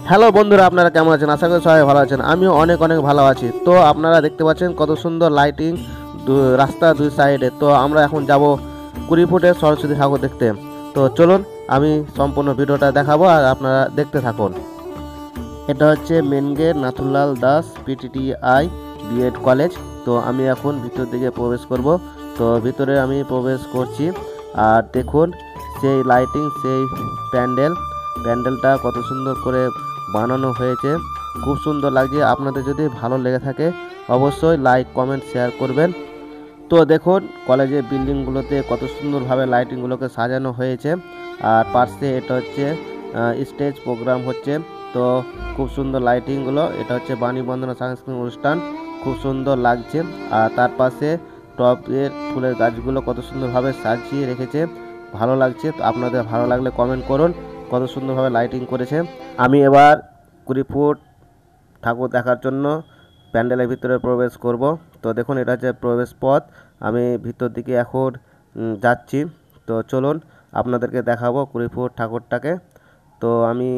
Hello বন্ধুরা, আপনারা কেমন আছেন? আশা করি সবাই ভালো আছেন। আমিও অনেক অনেক ভালো আছি। তো আপনারা দেখতে পাচ্ছেন কত সুন্দর লাইটিং রাস্তা দুই সাইডে। তো আমরা এখন যাব 20 ফুটের সরস্বতী ঠাকুর দেখতে। তো চলুন, আমি সম্পূর্ণ ভিডিওটা দেখাবো আর আপনারা দেখতে থাকুন। এটা হচ্ছে main gate, Nathurlal Das PTTI BEd college. তো আমি এখন ভিতর দিকে প্রবেশ করব। তো ভিতরে আমি প্রবেশ করছি আর দেখুন সেই লাইটিং, সেই প্যান্ডেলটা কত সুন্দর করে বানানো হয়েছে, খুব সুন্দর লাগছে। আপনাদের যদি ভালো লেগে থাকে অবশ্যই লাইক কমেন্ট শেয়ার করবেন। তো দেখুন কলেজের বিল্ডিংগুলোতে কত সুন্দরভাবে লাইটিংগুলোকে সাজানো হয়েছে। আর পাশে এটা হচ্ছে স্টেজ প্রোগ্রাম হচ্ছে। তো খুব সুন্দর লাইটিংগুলো, এটা হচ্ছে বাণী বন্দনা সাংস্কৃতিক অনুষ্ঠান, খুব সুন্দর লাগছে। আর তার পাশে টবের ফুলের গাছগুলো কত সুন্দরভাবে সাজিয়ে রেখেছে, ভালো লাগছে। তো আপনাদের ভালো লাগলে কমেন্ট করুন কত সুন্দরভাবে লাইটিং করেছে। আমি এবার 20 ফুট ঠাকুর দেখার জন্য প্যান্ডেলের ভিতরে প্রবেশ করব। তো দেখুন এটা হচ্ছে প্রবেশ পথ। আমি ভিতর দিকে এখন যাচ্ছি। তো চলুন আপনাদেরকে দেখাবো 20 ফুট ঠাকুরটাকে। তো আমি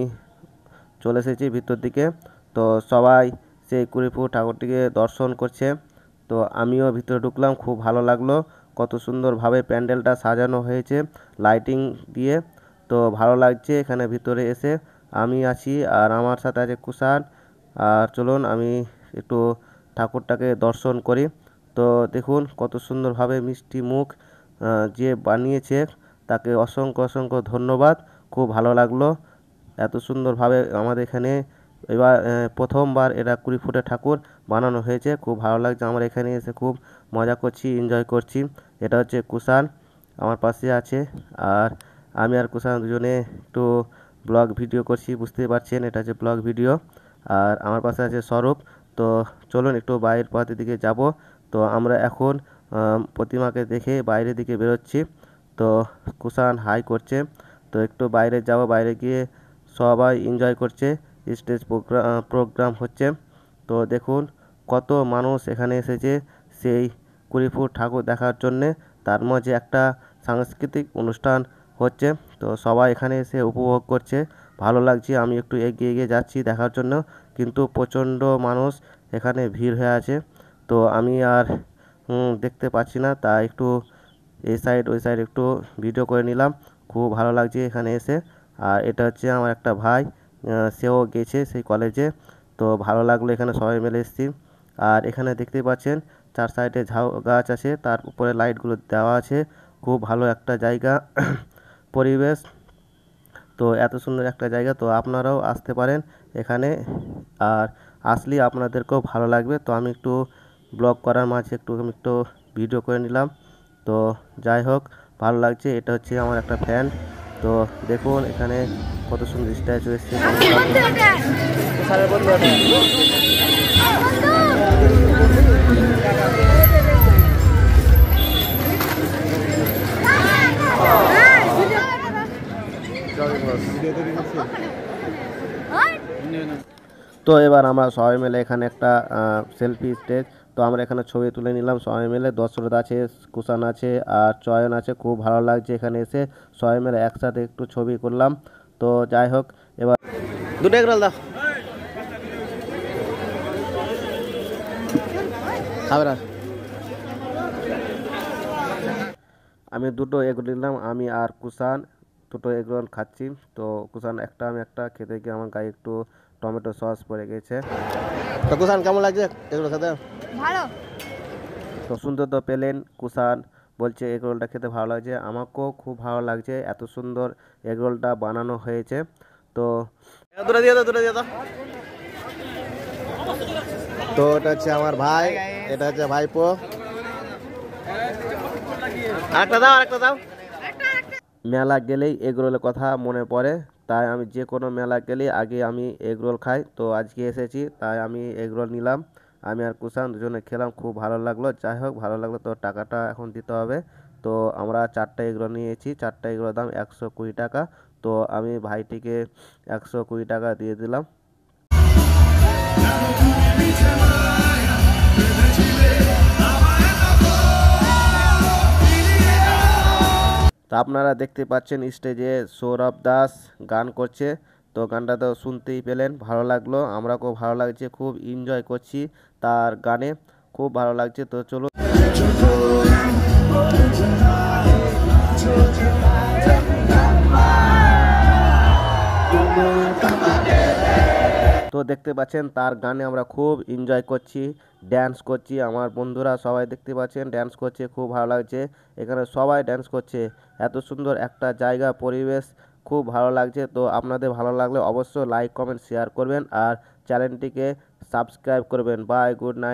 চলে এসেছি ভিতর দিকে। তো সবাই সেই 20 ফুট ঠাকুরটিকে দর্শন করছে। তো আমিও ভিতরে ঢুকলাম, খুব ভালো লাগলো কত সুন্দরভাবে প্যান্ডেলটা সাজানো হয়েছে লাইটিং দিয়ে। তো ভালো লাগছে এখানে ভিতরে এসে। আমি আছি আর আমার সাথে আছে কুষাণ। আর চলুন আমি একটু ঠাকুরটাকে দর্শন করি। তো দেখুন কত সুন্দরভাবে মিষ্টি মুখ যে বানিয়েছে তাকে অসংখ্য অসংখ্য ধন্যবাদ। খুব ভালো লাগলো এত সুন্দরভাবে আমাদের এখানে এবার প্রথমবার এটা 20 ফুটের ঠাকুর বানানো হয়েছে। খুব ভালো লাগছে, আমার এখানে এসে খুব মজা করছি, এনজয় করছি। এটা হচ্ছে কুষাণ আমার পাশে আছে আর আমি আর কুষাণ দুজনে একটু ব্লগ ভিডিও করছি, বুঝতেই পারছেন এটা হচ্ছে ব্লগ ভিডিও। আর আমার পাশে আছে স্বরূপ। তো চলুন একটু বাইরের পথের দিকে যাব। তো আমরা এখন প্রতিমাকে দেখে বাইরের দিকে বেরোচ্ছি। তো কুষাণ হাই করছে। তো একটু বাইরে যাব, বাইরে গিয়ে সবাই এনজয় করছে, স্টেজ প্রোগ্রাম হচ্ছে। তো দেখুন কত মানুষ এখানে এসেছে সেই 20 ফুট ঠাকুর দেখার জন্যে। তার মাঝে একটা সাংস্কৃতিক অনুষ্ঠান হচ্ছে। তো সবাই এখানে এসে উপভোগ করছে, ভালো লাগছে। আমি একটু এগিয়ে এগিয়ে যাচ্ছি দেখার জন্য, কিন্তু প্রচণ্ড মানুষ এখানে ভিড় হয়ে আছে। তো আমি আর দেখতে পাচ্ছি না, তাই একটু এই সাইড ওই সাইড একটু ভিডিও করে নিলাম। খুব ভালো লাগছে এখানে এসে। আর এটা হচ্ছে আমার একটা ভাই, সেও গেছে সেই কলেজে। তো ভালো লাগলো, এখানে সবাই মিলে এসেছি। আর এখানে দেখতে পাচ্ছেন 4 সাইডে ঝাউ গাছ আছে, তার উপরে লাইটগুলো দেওয়া আছে। খুব ভালো একটা জায়গা পরিবেশ। তো এত সুন্দর একটা জায়গা, তো আপনারাও আসতে পারেন এখানে। আর আসলে আপনাদেরকেও ভালো লাগবে। তো আমি একটু ব্লগ করার মাঝে আমি একটু ভিডিও করে নিলাম। তো যাই হোক, ভালো লাগছে। এটা হচ্ছে আমার একটা ফ্যান। তো দেখুন এখানে কত সুন্দর স্ট্যাচু এসছে। তো এবার আমরা সবাই মিলে এখানে একটা সেলফি স্টেজ। তো আমরা এখানে ছবি তুলে নিলাম সবাই মিলে। দশরথ আছে, কুষাণ আছে আর চয়ন আছে। খুব ভালো লাগছে এখানে এসে সবাই মিলে একসাথে একটু ছবি করলাম। তো যাই হোক, এবার দুটো এগরোল দাও। আমি দুটো এগরোল নিলাম, আমি আর কুষাণ দুটো এগরোল খাচ্ছি। তো কুষাণ একটা, আমি একটা খেতে গিয়ে আমার গায়ে একটু টমেটো সস পড়ে গেছে। তো কুষাণ কেমন লাগছে এগুলো খেতে? ভালো। তো সুন্দর তো পেলেন, কুষাণ বলছে এগরোলটা খেতে ভালো লাগছে। আমাকেও খুব ভালো লাগছে, এত সুন্দর এগরোলটা বানানো হয়েছে। তো তো এটা হচ্ছে আমার ভাই, এটা হচ্ছে ভাইপো। আরেকটা দাও। মেলা গেলেই এগরোলের কথা মনে পড়ে, তাই আমি যে কোনো মেলা গেলেই আগে আমি এগরোল খাই। তো আজকে এসেছি তাই আমি এগরোল নিলাম। আমি আর কুষাণ দুজনে খেলাম, খুব ভালো লাগলো। যাই হোক, ভালো লাগলো। তো টাকাটা এখন দিতে হবে। তো আমরা 4টা এগরোল নিয়েছি, 4টা এগরোল দাম 120 টাকা। তো আমি ভাইটিকে 120 টাকা দিয়ে দিলাম। তো আপনারা দেখতে পাচ্ছেন স্টেজে সৌরভ দাস গান করছে। তো গানটা তো শুনতেই পেলেন, ভালো লাগলো, আমরা খুব ভালো লাগছে, খুব এনজয় করছি তার গানে, খুব ভালো লাগছে। তো চলুন তো দেখতে পাচ্ছেন তার গানে আমরা খুব এনজয় করছি, ড্যান্স করছি, আমার বন্ধুরা সবাই দেখতে পাচ্ছেন ড্যান্স করছে, খুব ভালো লাগছে। এখানে সবাই ড্যান্স করছে, এত সুন্দর একটা জায়গা, পরিবেশ, খুব ভালো লাগছে। তো আপনাদের ভালো লাগলে অবশ্যই লাইক কমেন্ট শেয়ার করবেন আর চ্যানেলটিকে সাবস্ক্রাইব করবেন। Bye, good night.